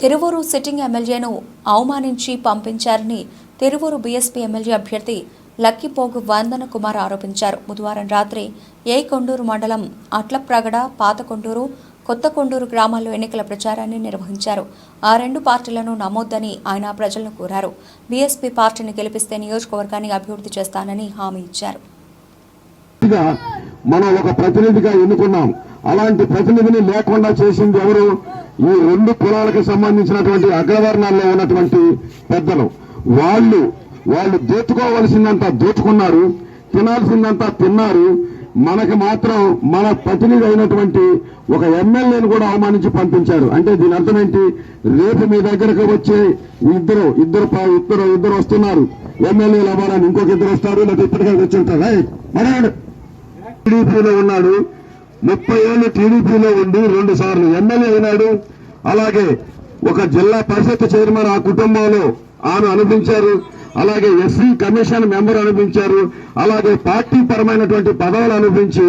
Tiruvuru sitting ఎమ్మెల్యేను అవమానించి పంపించారని Tiruvuru BSP MLA అభ్యర్థి లక్కిపోగు వందన కుమార్ ఆరోపించారు. బుధవారం రాత్రి కొండూరు మండలం అట్లప్రగడ, పాతకొండూరు, కొత్తకొండూరు గ్రామాల్లో ఎన్నికల ప్రచారాన్ని నిర్వహించారు. ఆ రెండు పార్టీలను నమోద్దని ఆయన ప్రజలను కోరారు. బీఎస్పీ పార్టీని గెలిపిస్తే నియోజకవర్గాన్ని అభివృద్ధి చేస్తానని హామీ ఇచ్చారు. మనం ఒక ప్రతినిధిగా ఎన్నుకున్నాం. అలాంటి ప్రతినిధిని లేకుండా చేసింది ఎవరు? ఈ రెండు కులాలకు సంబంధించినటువంటి అగ్రవర్ణాల్లో ఉన్నటువంటి పెద్దలు. వాళ్ళు దోచుకోవలసిందంతా దోచుకున్నారు, తినాల్సిందంతా తిన్నారు. మనకి మాత్రం మన ప్రతినిధి అయినటువంటి ఒక ఎమ్మెల్యేను కూడా అవమానించి పంపించారు. అంటే దీని అర్థం ఏంటి? రేపు మీ దగ్గరకు వచ్చే ఇద్దరు వస్తున్నారు. ఎమ్మెల్యేలు అవ్వాలని ఇంకొక ఇద్దరు వస్తారు, లేదా ఇప్పటికే వచ్చి ఉంటారా? మనవాడు టీడీపీలో ఉన్నాడు, 30 ఏళ్ళు టీడీపీలో ఉండి 2 సార్లు ఎమ్మెల్యే అయినాడు. అలాగే ఒక జిల్లా పరిషత్ చైర్మన్ ఆ కుటుంబంలో ఆమె అనిపించారు. అలాగే ఎస్సీ కమిషన్ మెంబర్ అనిపించారు. అలాగే పార్టీ పరమైనటువంటి పదవులు అనిపించి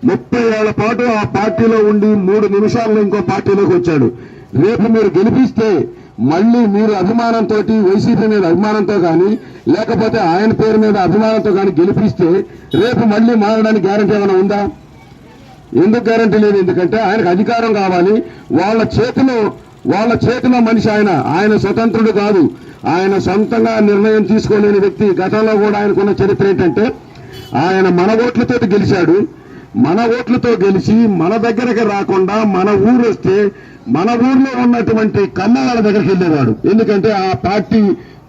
30 ఏళ్ల పాటు ఆ పార్టీలో ఉండి 3 నిమిషాల్లో ఇంకో పార్టీలోకి వచ్చాడు. రేపు మీరు గెలిపిస్తే మళ్ళీ మీరు అభిమానంతో, వైసీపీ మీద అభిమానంతో కానీ, లేకపోతే ఆయన పేరు మీద అభిమానంతో కానీ గెలిపిస్తే రేపు మళ్ళీ మారడానికి గ్యారంటీ ఏమైనా ఉందా? ఎందుకు గ్యారంటీ లేదు? ఎందుకంటే ఆయనకు అధికారం కావాలి. వాళ్ళ చేతిలో మనిషి ఆయన స్వతంత్రుడు కాదు. ఆయన సొంతంగా నిర్ణయం తీసుకోలేని వ్యక్తి. గతంలో కూడా ఆయనకున్న చరిత్ర ఏంటంటే, ఆయన మన ఓట్లతో గెలిచాడు. మన ఓట్లతో గెలిచి మన దగ్గరకు రాకుండా మన ఊరు వస్తే మన ఊర్లో ఉన్నటువంటి కమ్మవాళ్ళ దగ్గరికి వెళ్ళేవాడు. ఎందుకంటే ఆ పార్టీ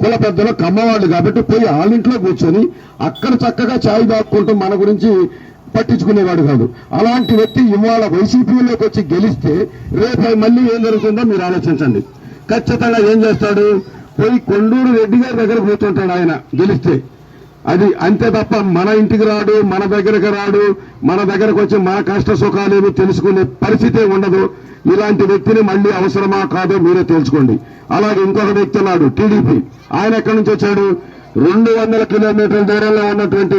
కుల పెద్దలు కమ్మవాళ్ళు కాబట్టి పోయి వాళ్ళింట్లో కూర్చొని అక్కడ చక్కగా ఛాయ్ దాక్కుంటూ మన గురించి పట్టించుకునేవాడు కాదు. అలాంటి వ్యక్తి ఇవాళ వైసీపీలోకి వచ్చి గెలిస్తే రేపు మళ్ళీ ఏం జరుగుతుందో మీరు ఆలోచించండి. ఖచ్చితంగా ఏం చేస్తాడు? పోయి కొండూరు రెడ్డి గారి దగ్గర పోతుంటాడు ఆయన గెలిస్తే. అది అంతే తప్ప మన ఇంటికి రాడు, మన దగ్గరకు రాడు. మన దగ్గరకు వచ్చి మన కష్ట సుఖాలేమి తెలుసుకునే పరిస్థితే ఉండదు. ఇలాంటి వ్యక్తిని మళ్ళీ అవసరమా కాదో మీరే తెలుసుకోండి. అలాగే ఇంకొక వ్యక్తి ఉన్నాడు టీడీపీ. ఆయన ఎక్కడి నుంచి వచ్చాడు? 200 కిలోమీటర్ల దూరంలో ఉన్నటువంటి